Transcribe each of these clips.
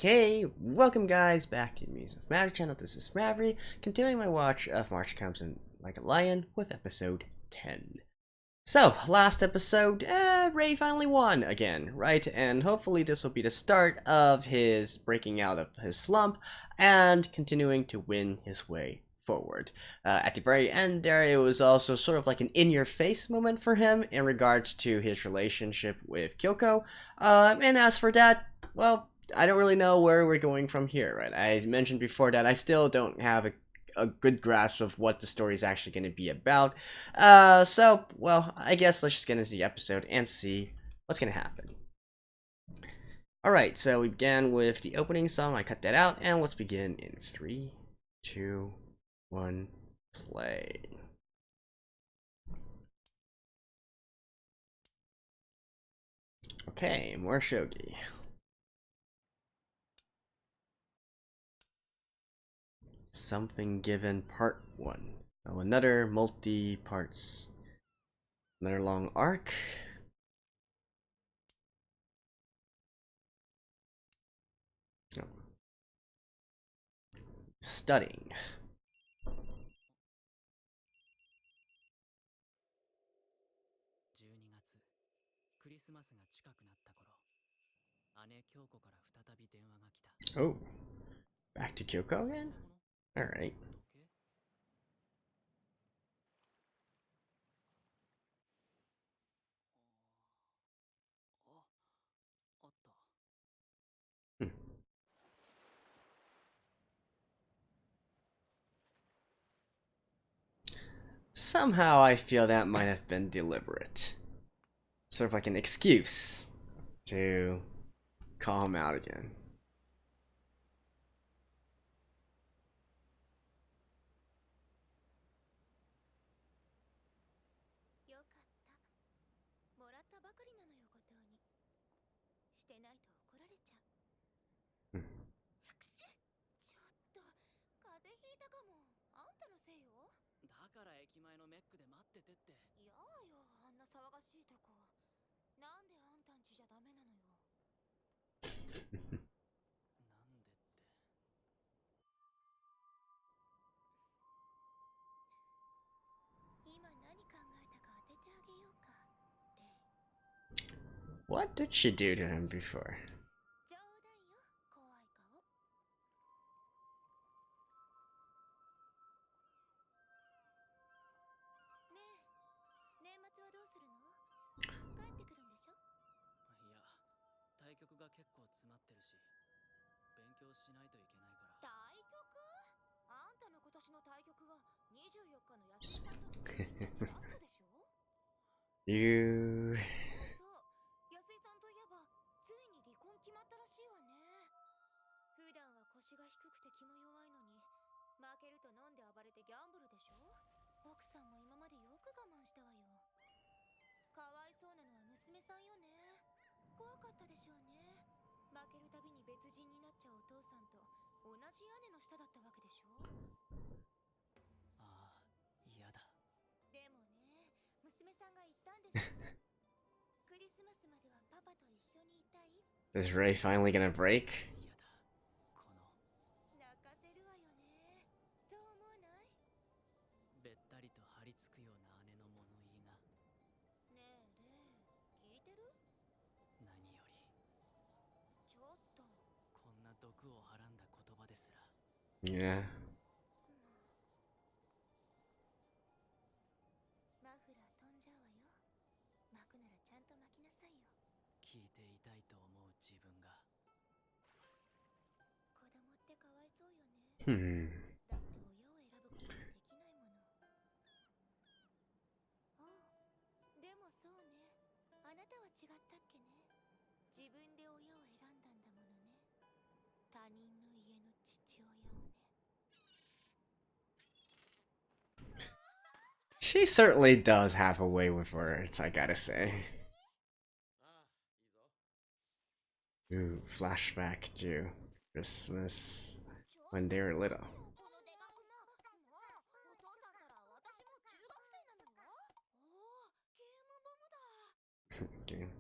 Okay, welcome guys back to the Musings&Review channel. This is Maverick, continuing my watch of March Comes in Like a Lion with episode 10. So, last episode, Ray finally won again, right? And hopefully this will be the start of his breaking out of his slump and continuing to win his way forward. At the very end there, it was also sort of like an in-your-face moment for him in regards to his relationship with Kyouko. And as for that, well, I don't really know where we're going from here, right? I mentioned before that I still don't have a good grasp of what the story is actually going to be about. So, well, I guess let's just get into the episode and see what's going to happen. Alright, so we began with the opening song. I cut that out, and let's begin in 3, 2, 1, play. Okay, more shogi. Something Given Part 1. Oh, another multi-parts. Another long arc. Oh. Studying. Oh, back to Kyouko again? Alright. Somehow I feel that might have been deliberate. Sort of like an excuse to call him out again. Hmm. What did she do to him before? You... Is Ray finally gonna break? Yeah. Hmm. She certainly does have a way with words, I gotta say. Ooh, flashback to Christmas when they were little. Game.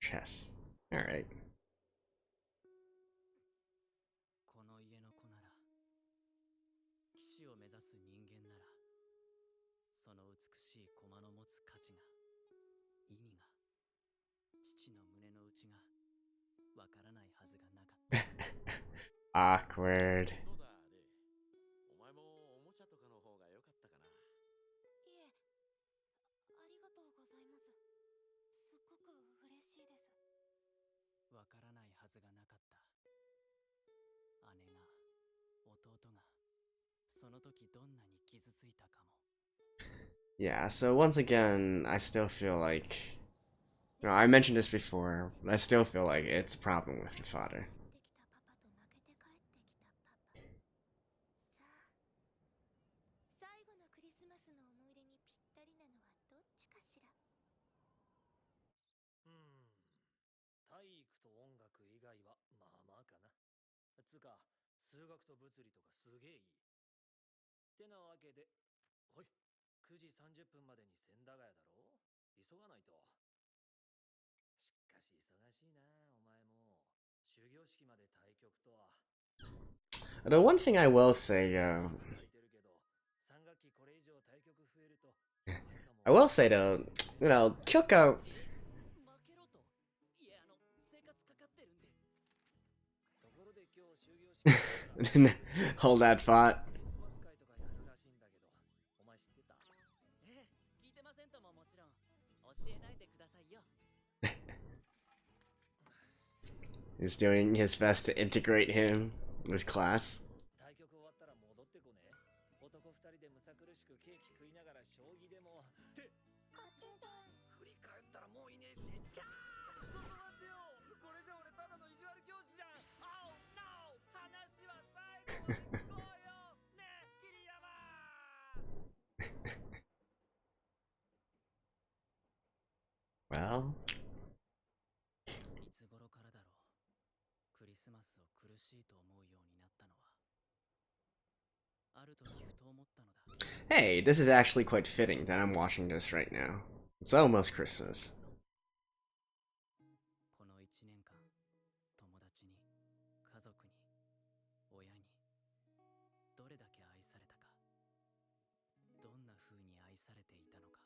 Chess. Alright. 死を目指す人間なら、その美しい駒の持つ価値が、意味が、父の胸の内がわからないはずがなかった。Awkward. どうだレイ、お前もおもちゃとかの方が良かったかな。いえ、ありがとうございます。すっごく嬉しいです。わからないはずがなかった。姉が、弟が、その時どんなに傷ついたかも。Yeah, so once again, I still feel like, you know, I mentioned this before, but I still feel like it's a problem with the father. 帰ってきたパパと負けて帰ってきたパパ。さあ、最後のクリスマスの思い出にぴったりなのはどっちかしら。体育と音楽以外はまあまあかな。つうか、数学と物理とかすげえいい。ってなわけで、おい、9時30分までに千駄ヶ谷だろ？急がないと。しかし忙しいな、お前も。終業式まで対局とは。The one thing I will say, I will say though, you know, Kyouko. Hold that thought. He's doing his best to integrate him with class. 対局終わったら戻ってこね。男二人でむさ苦しくケーキ食いながら将棋でも。って振り返ったらもういねえし。キャー！ちょっと待ってよ。これじゃ俺ただの意地悪教師じゃん。Oh no！話は最後まで聞こうよ。ねえ、桐山。Well. いつ頃からだろう。クリスマスを苦しいと思うようになったのは。ある時ふと思ったのだ。Hey, this is actually quite fitting that I'm watching this right now. It's almost Christmas. この1年間、友達に、家族に、親に、どれだけ愛されたか。どんな風に愛されていたのか。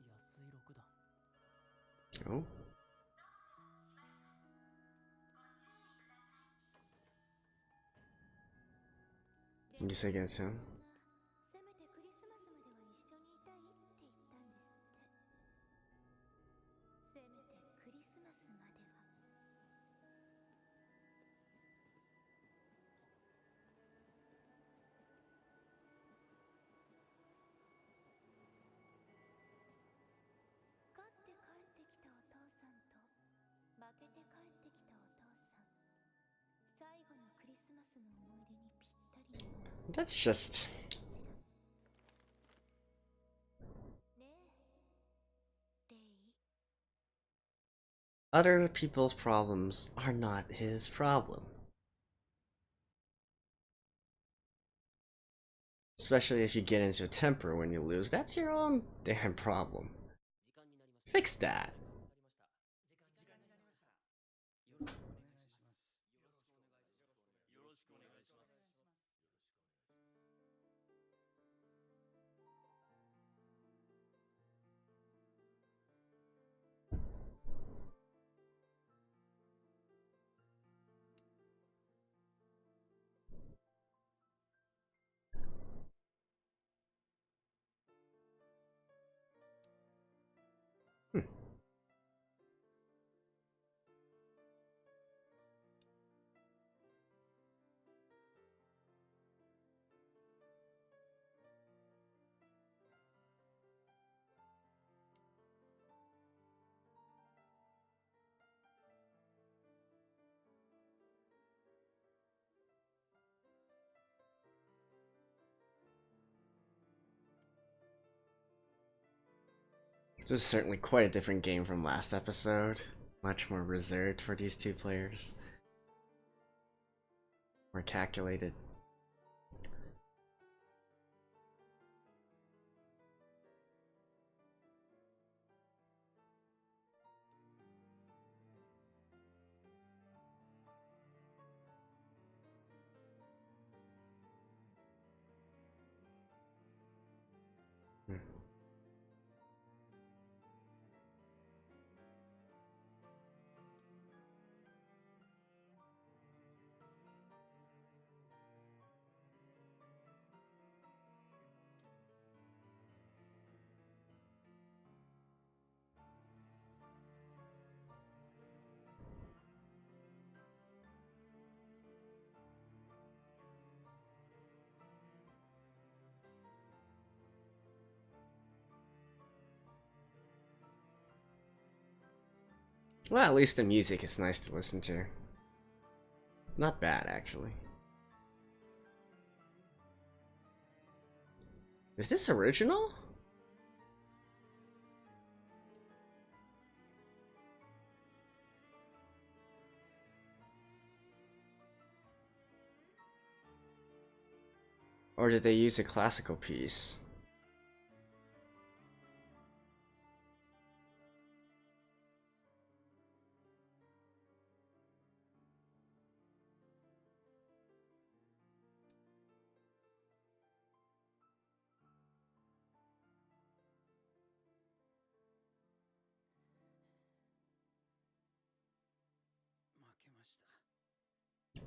安い六段。Oh. You say again soon? せめてクリスマスまでは一緒にいたいって言ったんですって。せめてクリスマスまでは。勝って帰ってきたお父さんと負けて帰ってきたお父さん。最後のクリスマスの思い出にぴったりなのは。That's just. ねえ、レイ。 Other people's problems are not his problem. Especially if you get into a temper when you lose. That's your own damn problem. Fix that. This is certainly quite a different game from last episode. Much more reserved for these two players. More calculated. Well, at least the music is nice to listen to. Not bad, actually. Is this original? Or did they use a classical piece?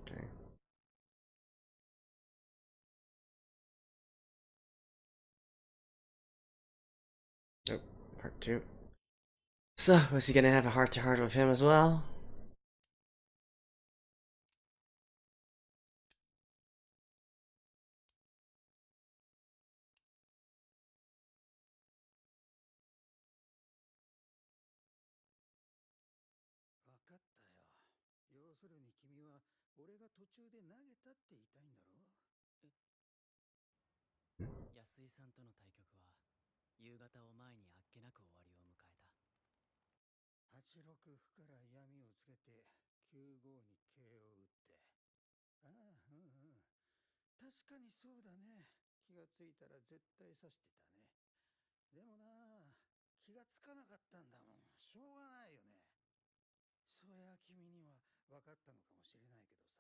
Okay. Oh, part 2. So, was he gonna have a heart-to-heart with him as well?安井さんとの対局は夕方を前にあっけなく終わりを迎えた。86歩から闇をつけて95に桂を打って。ああ、確かにそうだね。気がついたら絶対指してたね。でもな、気がつかなかったんだもん。しょうがないよね。そりゃ君には分かったのかもしれないけどさ、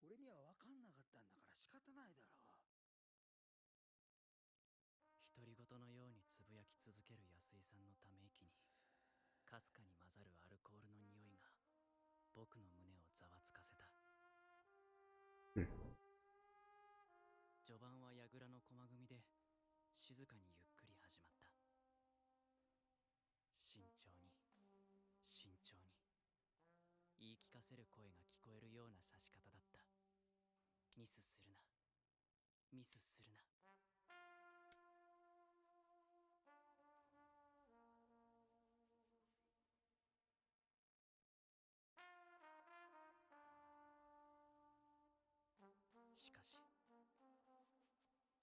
俺には分かんなかったんだから仕方ないだろう。独り言のようにつぶやき続ける安井さんのため息に、かすかに混ざるアルコールの匂いが僕の胸をざわつかせた。序盤は櫓の駒組みで静かにゆっくり始まった。慎重に慎重に言い聞かせる声が聞こえるような指し方だった。ミスするな、ミスするな。しかし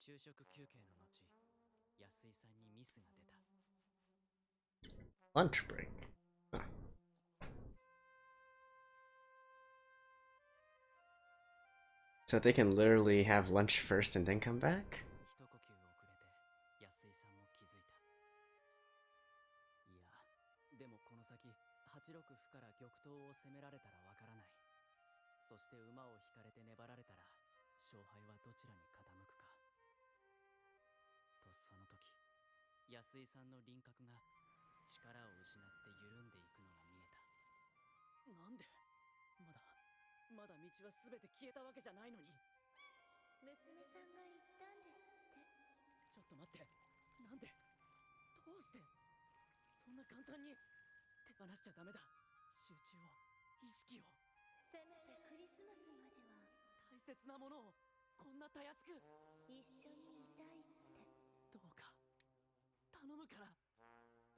昼食休憩の後、安井さんにミスが出た。 Lunch break. Huh. So they can literally have lunch first and then come back? 一呼吸遅れて安井さんも気づいた。いや、でもこの先86歩から玉頭を攻められたらわからない。そして馬を引かれて粘られたら勝敗はどちらに傾くか。とその時、安井さんの輪郭が力を失って緩んでいくのが見えた。なんでまだ道は全て消えたわけじゃないのに。娘さんが言ったんですって。ちょっと待って、なんで、どうしてそんな簡単に。手放しちゃダメだ。集中を、意識を。せめてクリスマスまでは大切なものをこんなたやすく。一緒にいたいって。どうか頼むから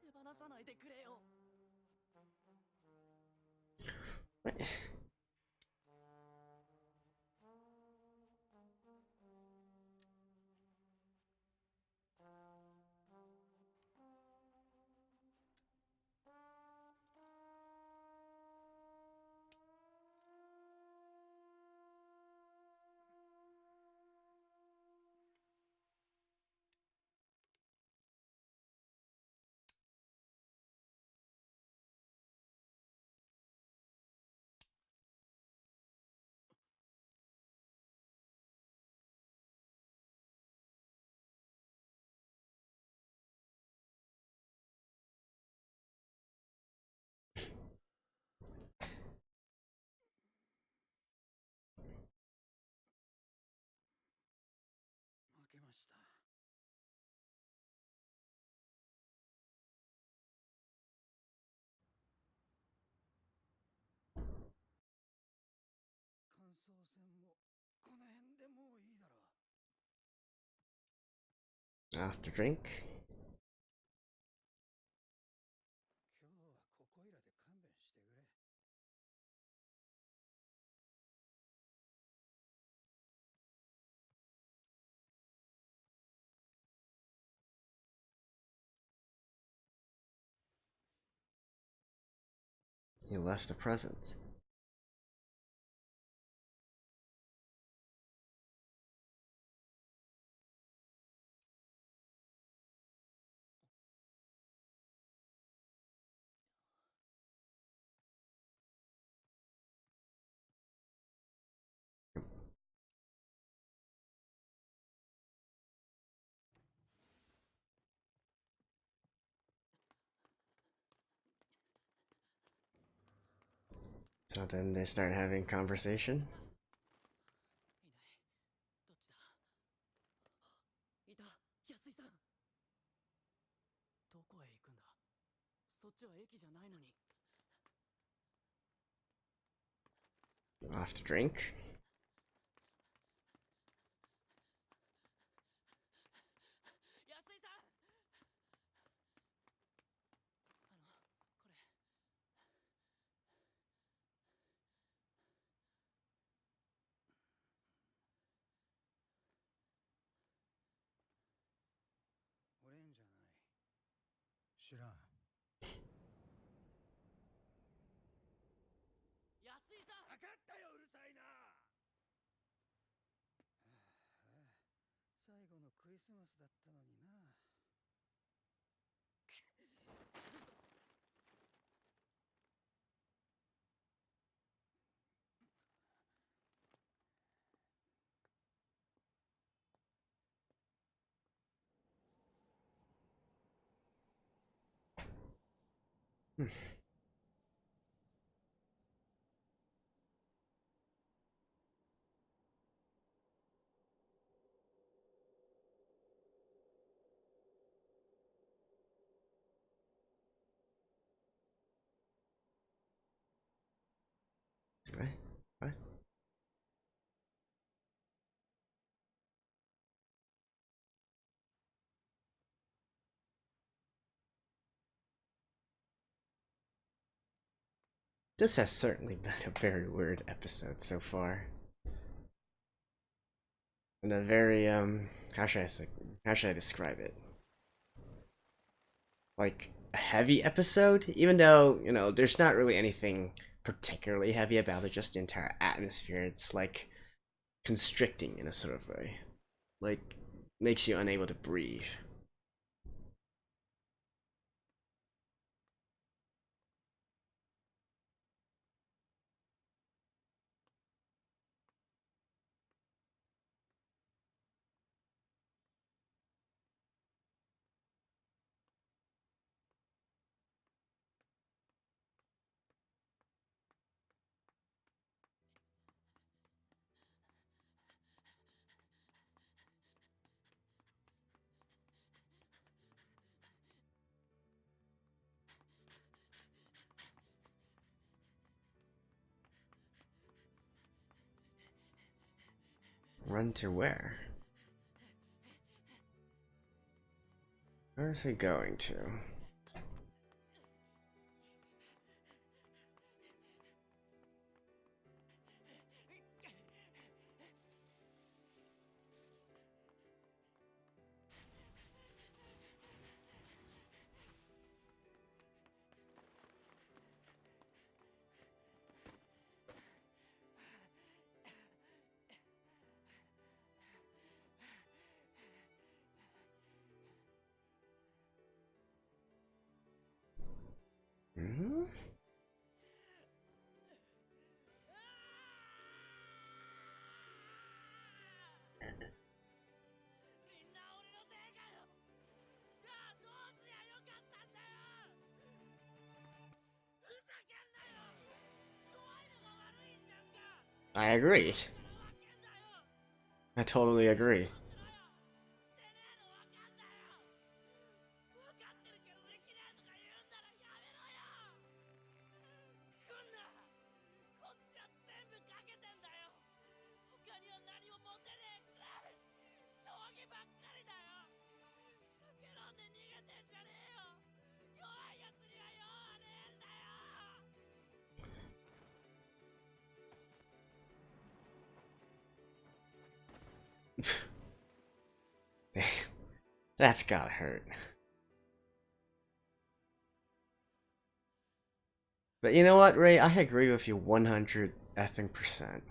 手放さないでくれよ。負けました。感想戦もこの辺でもういいだろう。After drink? 今日はここいらで勘弁してくれ。He left a present. So then they start having conversation. いない。どっちだ。いた。安井さん。どこへ行くんだ。そっちは駅じゃないのに。 Off to drink. 安井さん。これ。俺んじゃない。知らん。安井さん。分かったよ、うるさいな。最後のクリスマスだったのにな。What? What? This has certainly been a very weird episode so far. And a very how should I describe it? Like a heavy episode, even though, you know, there's not really anything particularly heavy about it, just the entire atmosphere. It's like constricting in a sort of way. Like makes you unable to breathe. Run to where? Where is he going to? Hmm? みんな俺のせいかよ。じゃあどうすりゃよかったんだよ。ふざけんなよ。怖いのが悪いじゃんか。 I agree. わけんだよ。 I totally agree. しろよ。してねえのわかんだよ。わかってるけどできねえとか言うんならやめろよ。来んな。こっちは全部かけてんだよ。他には何も持てねえくらい将棋ばっかりだよ。酒飲んで逃げてんじゃねえよ。弱いやつには用はねえんだよ。 That's gotta hurt. But you know what, Ray? I agree with you 100 effing percent.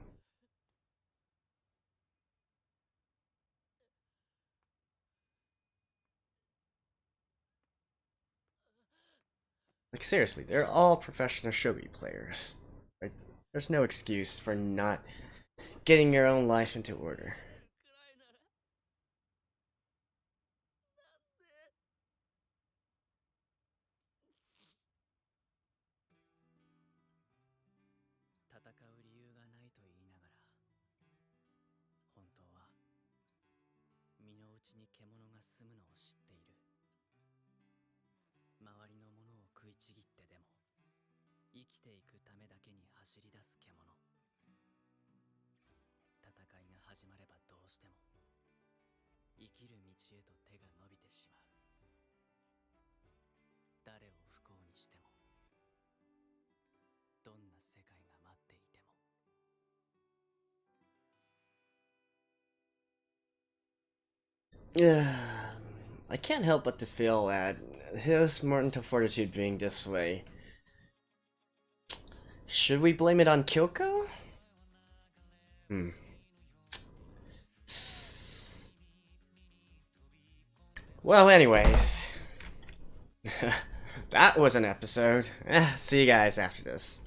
Like seriously, they're all professional shogi players. Right? There's no excuse for not getting your own life into order. Yeah, I can't help but to feel that his mental fortitude being this way. Should we blame it on Kyouko? Well, anyways. That was an episode. See you guys after this.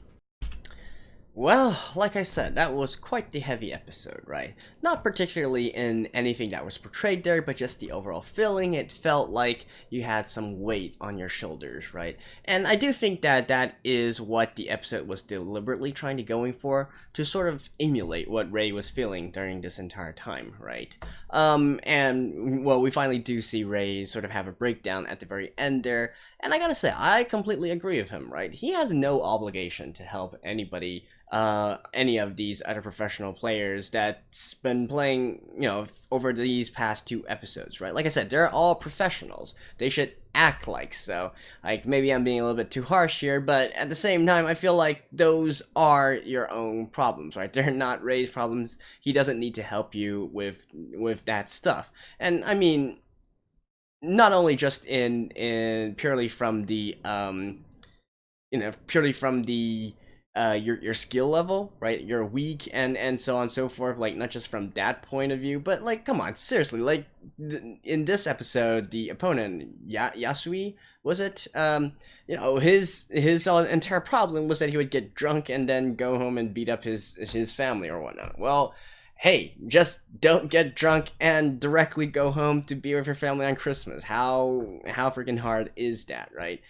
Well, like I said, that was quite the heavy episode, right? Not particularly in anything that was portrayed there, but just the overall feeling. It felt like you had some weight on your shoulders, right? And I do think that that is what the episode was deliberately trying to going for, to sort of emulate what Ray was feeling during this entire time, right? And, well, we finally do see Ray sort of have a breakdown at the very end there, and I gotta say, I completely agree with him, right? He has no obligation to help anybody, any of these other professional players that's been playing, you know, over these past 2 episodes, right? Like I said, they're all professionals. They should act like so. Like, maybe I'm being a little bit too harsh here, but at the same time, I feel like those are your own problems, right? They're not Ray's problems. He doesn't need to help you with that stuff. And I mean, not only just in purely from the purely from the your skill level, right? You're weak and so on and so forth, like not just from that point of view, but like come on, seriously, like in this episode, the opponent Yasui, was it, his entire problem was that he would get drunk and then go home and beat up his family or whatnot. Well, hey, just don't get drunk and directly go home to be with your family on Christmas. How freaking hard is that, right?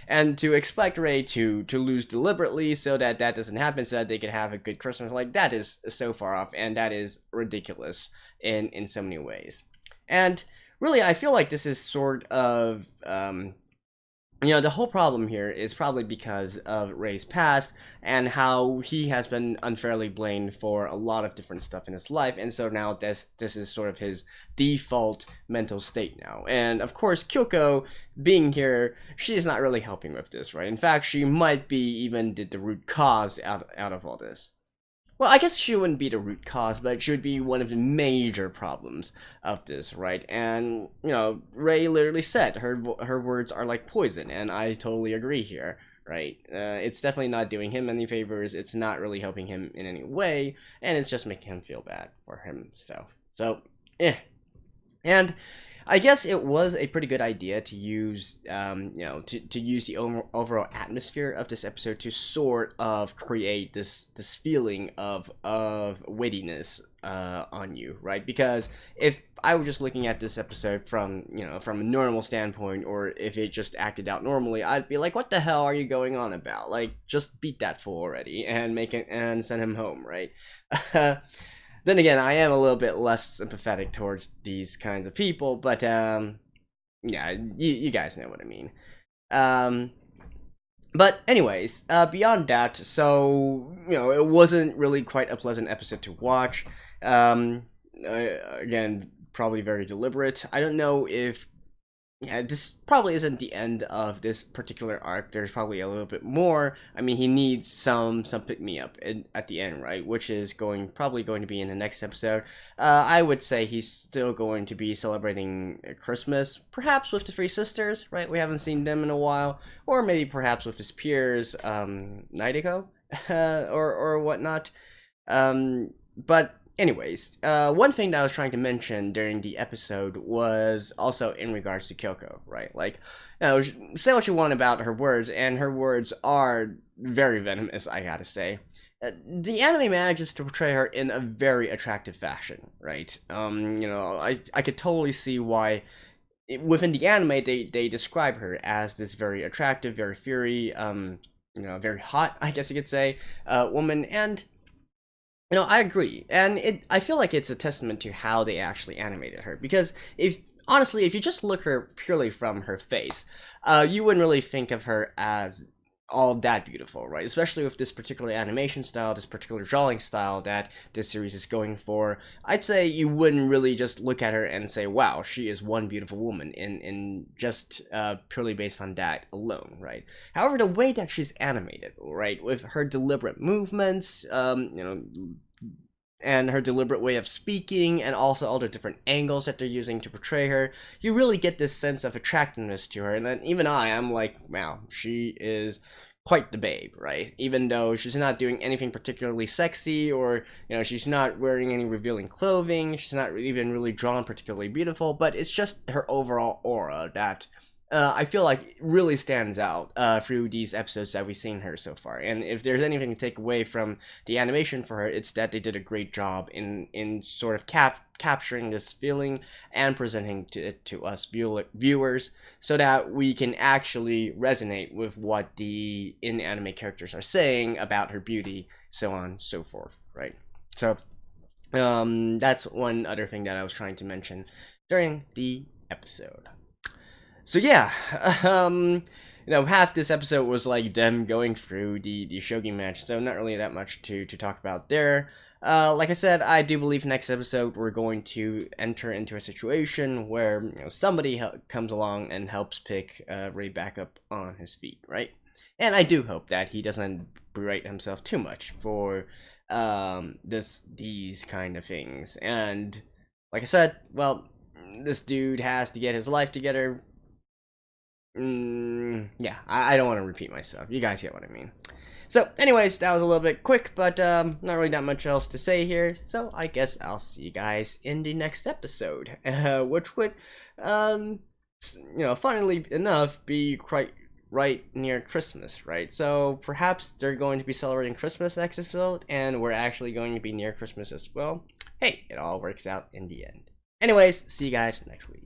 And to expect Ray to lose deliberately so that that doesn't happen, so that they can have a good Christmas, like that is so far off, and that is ridiculous in so many ways. And really, I feel like this is sort of the whole problem here is probably because of Ray's past and how he has been unfairly blamed for a lot of different stuff in his life, and so now this is sort of his default mental state now. And of course, Kyouko being here, she's not really helping with this, right? In fact, she might be even the root cause out of all this. Well, I guess she wouldn't be the root cause, but she would be one of the major problems of this, right? And, Ray literally said her words are like poison, and I totally agree here, right? It's definitely not doing him any favors, it's not really helping him in any way, and it's just making him feel bad for himself. So, And I guess it was a pretty good idea to use, to use the overall atmosphere of this episode to sort of create this feeling of weightiness on you, right? Because if I were just looking at this episode from a normal standpoint, or if it just acted out normally, I'd be like, what the hell are you going on about? Like, just beat that fool already and make it and send him home, right? Then again, I am a little bit less sympathetic towards these kinds of people, but yeah, you guys know what I mean. But anyways, beyond that, so it wasn't really quite a pleasant episode to watch. Again, probably very deliberate. I don't know if yeah, this probably isn't the end of this particular arc. There's probably a little bit more. I mean, he needs some pick me up at the end, right? Which is probably going to be in the next episode. I would say he's still going to be celebrating Christmas, perhaps with the three sisters, right? We haven't seen them in a while, or maybe perhaps with his peers, Nightico, or whatnot. But anyways, one thing that I was trying to mention during the episode was also in regards to Kyouko, right? Like, say what you want about her words, and her words are very venomous, I gotta say. The anime manages to portray her in a very attractive fashion, right? I could totally see why within the anime they describe her as this very attractive, very fiery, very hot, I guess you could say, woman, and I agree, and I feel like it's a testament to how they actually animated her. Because if you just look her purely from her face, you wouldn't really think of her as all that beautiful, right? Especially with this particular animation style, this particular drawing style that this series is going for. I'd say you wouldn't really just look at her and say, wow, she is one beautiful woman, in just purely based on that alone, right? However, the way that she's animated, right, with her deliberate movements, and her deliberate way of speaking, and also all the different angles that they're using to portray her, you really get this sense of attractiveness to her. And then even I'm like, wow, she is quite the babe, right? Even though she's not doing anything particularly sexy, or she's not wearing any revealing clothing, she's not even really drawn particularly beautiful, but it's just her overall aura that I feel like really stands out through these episodes that we've seen her so far. And if there's anything to take away from the animation for her, it's that they did a great job in sort of capturing this feeling and presenting it to us viewers, so that we can actually resonate with what the in-anime characters are saying about her beauty, so on, so forth, right? So that's one other thing that I was trying to mention during the episode. So yeah, half this episode was like them going through the shogi match, so not really that much to talk about there. Like I said, I do believe next episode we're going to enter into a situation where somebody comes along and helps pick Ray back up on his feet, right? And I do hope that he doesn't berate himself too much for these kind of things. And like I said, well, this dude has to get his life together. Yeah, I don't want to repeat myself. You guys get what I mean. So, anyways, that was a little bit quick, but not really that much else to say here. So, I guess I'll see you guys in the next episode, which would, funnily enough, be quite right near Christmas, right? So, perhaps they're going to be celebrating Christmas next episode, and we're actually going to be near Christmas as well. Hey, it all works out in the end. Anyways, see you guys next week.